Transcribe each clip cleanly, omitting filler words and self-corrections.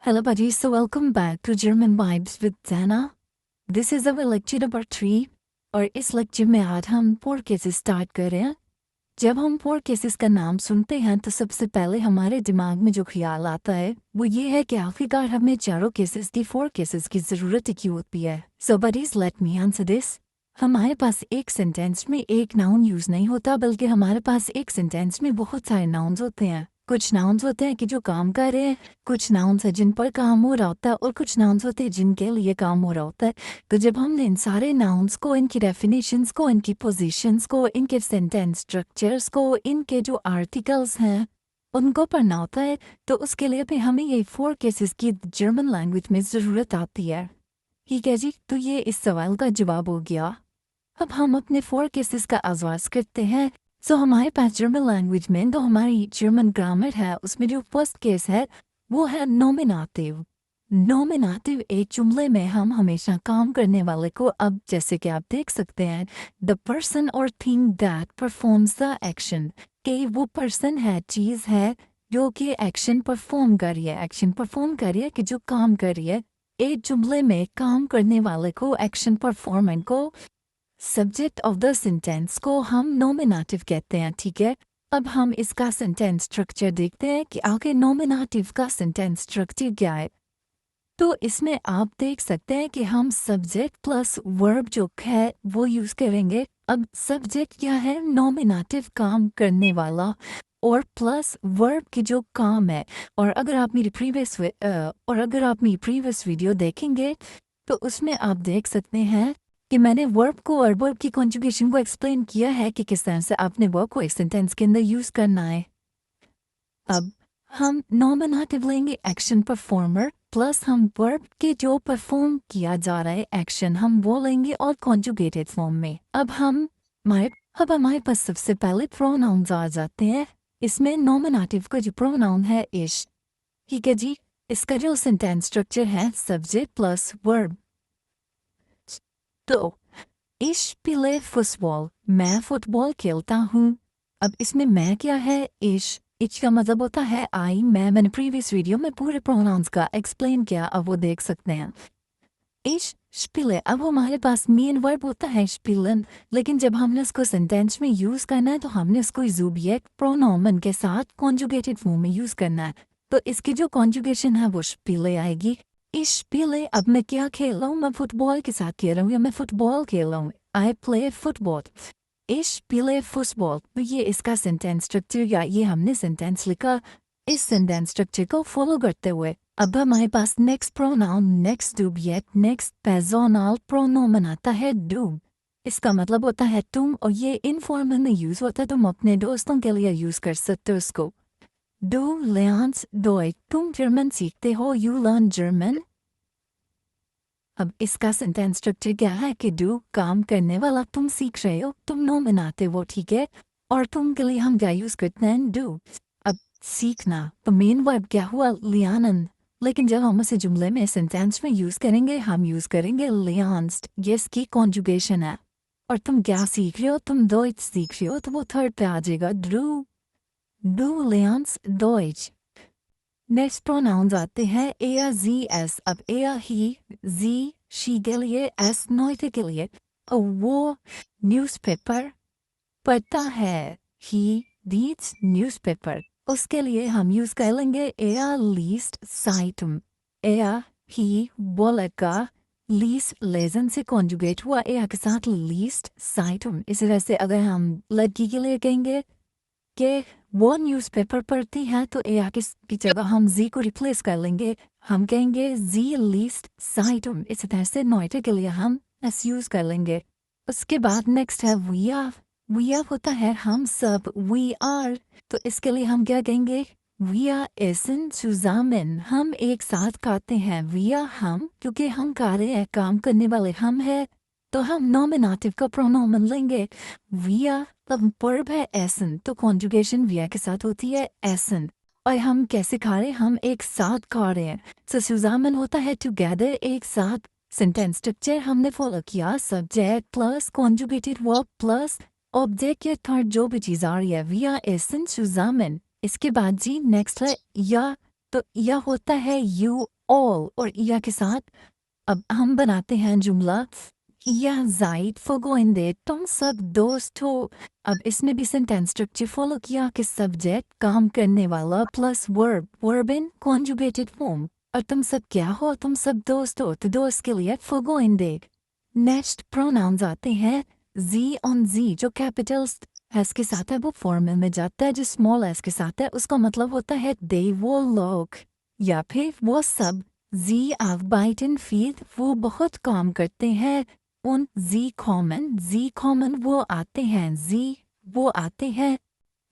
Hello buddies, so welcome back to German Vibes with Dana. This is our lecture number 3 और इस lecture में आज हम 4 cases start कर रहे हैं। जब हम 4 केसेस का नाम सुनते हैं तो सबसे पहले हमारे दिमाग में जो ख्याल आता है वो ये है कि आखिरकार हमें चारों केसेस की 4 केसेस की ज़रूरत क्यों होती है। So buddies, let me answer this. हमारे पास एक सेंटेंस में एक नाउन यूज़ नहीं होता बल्कि हमारे पास एक सेंटेंस में बहुत सारे नाउन्स होते हैं। कुछ नाउन्स होते हैं कि जो काम कर रहे हैं, कुछ नाउन्स है जिन पर काम हो रहा होता है और कुछ नाउन्स होते हैं जिनके लिए काम हो रहा होता है। तो जब हमने इन सारे नाउन्स को, इनकी डेफिनेशंस को, इनकी पोजीशंस को, इनके सेंटेंस स्ट्रक्चर्स को, इनके जो आर्टिकल्स हैं उनको पढ़ना होता है, तो उसके लिए भी हमें ये 4 केसेस की जर्मन लैंग्वेज में ज़रूरत आती है। ठीक है जी, तो ये इस सवाल का जवाब हो गया। अब हम अपने 4 केसेस का आगाज़ करते हैं। सो हमारे पास जर्मन लैंग्वेज में तो हमारी जर्मन ग्रामर है, उसमें जो फर्स्ट केस है वो है नॉमिनेटिव। नॉमिनेटिव एक जुमले में हम हमेशा काम करने वाले को, अब जैसे कि आप देख सकते हैं, द पर्सन और thing that performs the action, कि वो पर्सन है, चीज़ है जो कि एक्शन परफॉर्म कर रही है, एक्शन परफॉर्म कर रही है कि जो काम कर रही है। एक जुमले में काम करने वाले को, एक्शन परफॉर्मेंट को, सब्जेक्ट ऑफ द सेंटेंस को हम नॉमिनेटिव कहते हैं। ठीक है, अब हम इसका सेंटेंस स्ट्रक्चर देखते हैं कि आगे नॉमिनेटिव का सेंटेंस स्ट्रक्चर क्या है। तो इसमें आप देख सकते हैं कि हम सब्जेक्ट प्लस वर्ब जो है वो यूज़ करेंगे। अब सब्जेक्ट क्या है? नॉमिनेटिव, काम करने वाला, और प्लस वर्ब की जो काम है। और अगर आप मेरी प्रीवियस वीडियो देखेंगे तो उसमें आप देख सकते हैं कि मैंने वर्ब को और वर्ब की कॉन्जुगेशन को एक्सप्लेन किया है कि किस तरह से आपने वर्ब को एक सेंटेंस के अंदर यूज़ करना है। अब हम नॉमिनेटिव लेंगे, एक्शन परफॉर्मर, प्लस हम वर्ब के जो परफॉर्म किया जा रहा है एक्शन हम वो लेंगे और कॉन्जुगेटेड फॉर्म में। अब हमारे पास सबसे पहले प्रोनाउंस आ जाते हैं। इसमें नॉमिनेटिव का जो प्रोनाउन है इश। ठीक है जी, इसका जो सेंटेंस स्ट्रक्चर है सब्जेक्ट प्लस वर्ब। तो ich spiele Fußball, मैं फुटबॉल खेलता हूँ। अब इसमें मैं क्या है? ich का मतलब होता है आई, मैंने प्रीवियस वीडियो में पूरे प्रोनाउंस का एक्सप्लेन किया, अब वो देख सकते हैं। ich spiele, अब हमारे पास मेन वर्ब होता है spielen, लेकिन जब हमने उसको सेंटेंस में यूज़ करना है तो हमने उसको subject प्रोनोमन के साथ कॉन्जुगेटेड फॉर्म में यूज़ करना है। तो इसकी जो कॉन्जुगेशन है वो spiele आएगी। ich spiele, अब मैं क्या खेल रहा हूँ? मैं फुटबॉल के साथ खेल रहा हूँ या मैं फुटबॉल खेल रहा हूँ। I play football. ich spiele Fußball. तो ये इसका सेंटेंस स्ट्रक्चर, या ये हमने सेंटेंस लिखा। इस सेंटेंस स्ट्रक्चर को फॉलो करते हुए अब हमारे पास next pronoun, next subject, next personal pronoun आता है डू। इसका मतलब होता है तुम, और ये इनफॉर्मल में यूज़ होता है, तुम अपने दोस्तों के लिए यूज़ कर सकते हो उसको। Du lernst Deutsch, तुम जर्मन सीखते हो, you learn German। अब इसका सेंटेंस स्ट्रक्चर क्या है कि डू काम करने वाला, तुम सीख रहे हो, तुम नॉमिनेटिव हो, ठीक है, और तुम के लिए हम क्या यूज़ करते हैं? डू। अब सीखना, तो मेन वर्ब क्या हुआ? lernen, लेकिन जब हम उसे जुमले में सेंटेंस में यूज़ करेंगे हम यूज़ करेंगे lernst, ये इसकी कॉन्जुगेशन है। और तुम क्या सीख रहे हो? तुम डॉइच सीख रहे हो, तो वो थर्ड पे आ जाएगा डू। Du lernst Deutsch। Next pronouns आते हैं er, sie, es। अब er, he, sie, she के लिए, es Leute के लिए। वो न्यूज़पेपर पढ़ता है, he reads न्यूज़पेपर, उसके लिए हम यूज़ कर लेंगे er liest Zeitung। er, he वो लड़का, liest लेजन से कॉन्जुगेट हुआ er के साथ liest Zeitung। इस तरह से अगर हम लड़की के लिए कहेंगे कि वो न्यूज़पेपर पढ़ती है तो ए की जगह हम जी को रिप्लेस कर लेंगे, हम कहेंगे जी लीस्ट साइटम। इस तरह से नॉइटे के लिए हम एस यूज़ कर लेंगे। उसके बाद नेक्स्ट है वी आर। वी आर होता है हम सब, वी आर, तो इसके लिए हम क्या कहेंगे? वी आर एसन zusammen, हम एक साथ खाते हैं। वी आर हम, क्योंकि हम खा रहे हैं, काम करने वाले हम है, तो हम नॉमिनेटिव का प्रोनोमन लेंगे वी आर। तब वर्ब है एसन, तो कॉन्जुगेशन वी आर के साथ होती है एसन। और हम कैसे खा रहे हैं? हम एक साथ खा रहे हैं, सो zusammen होता है टुगेदर, एक साथ। सेंटेंस स्ट्रक्चर हमने फॉलो किया, subject plus conjugated verb plus object या थर्ड जो भी चीज़ आ रही है, वी आर एसन zusammen। इसके बाद जी नेक्स्ट है या, तो यह होता है यू ऑल और या के साथ। अब हम बनाते हैं जुमला या जाइद फगोइंदे तुम सब दोस्त हो। अब इसमें भी सेंटेंस स्ट्रक्चर फॉलो किया कि सब्जेक्ट काम करने वाला plus verb in conjugated form. और तुम सब क्या हो, तुम सब दोस्त हो, तो दोस्त के लिए फगोइंदे। नेक्स्ट प्रोनाउंस आते हैं जी ऑन जी, जो कैपिटल्स एस के साथ है वो फॉर्मल में जाता है, जो स्मॉल एस के साथ है उसका मतलब होता है दे वो लोग या फिर वो सब। जी arbeiten viel, वो बहुत काम करते हैं। उन जी कॉमन वो आते हैं, जी वो आते हैं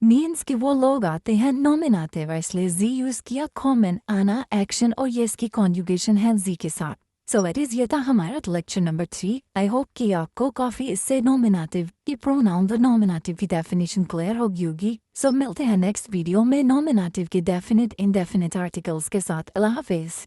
मीन्स कि वो लोग आते हैं नॉमिनेटिव, इसलिए जी यूज किया। कॉमन आना एक्शन और ये इसकी कॉन्जुगेशन है जी के साथ। सो इट इज, ये था हमारा लेक्चर नंबर 3। आई होप कि आपको काफ़ी इससे नॉमिनेटिव की प्रोनाउन और नॉमिनेटिव की डेफिनेशन क्लियर होगी। सो मिलते हैं नेक्स्ट वीडियो में नॉमिनेटिव के डेफिनेट इनडेफिनेट आर्टिकल्स के साथ। अल्लाह हाफिज़।